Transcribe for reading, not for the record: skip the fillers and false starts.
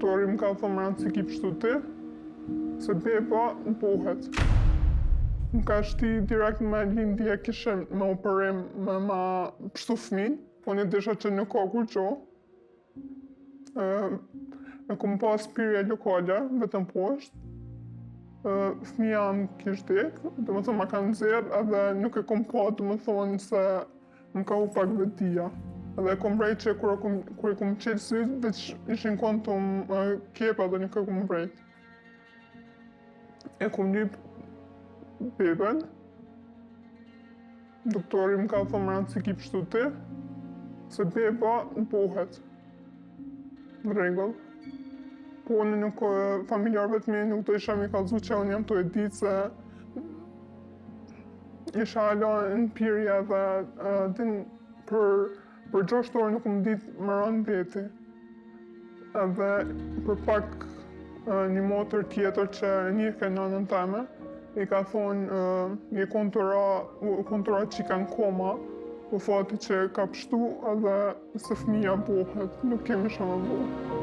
Doktori më ka thënë rëndësi ki pështu ti, se beba buhet. Më ka shti direkt me lindje kishe me operim me ma pështu fëmin, po një disha që nuk ka kur qo. E kom pas pirje lokale, vetëm poshtë. Fëmija më kish dek, dhe më thënë ma kanë zirë edhe nuk e kom pa dhe më thonë se më ka u pak vetia. Edhe e kom vrejt që kur e kom qelë sytë, veç ishin kontum kepa dhe nuk e kom vrejt. E kom lyp beben. Doktori më ka thënë rëndësi ki pështu ti, se beba buhet. Në rregull. Po unë nuk familjarëve të mi nuk do isha mi kallzu që unë jam të e ditë se isha alo në pirje dhe din për 6 orë nuk më ditë më rënë veti. Edhe për pak një motër tjetër që njihke nënën teme, i ka thonë një kontura që ka në koma, po fati që ka pështu edhe se fëmija buhet, nuk kemi shumë buhet.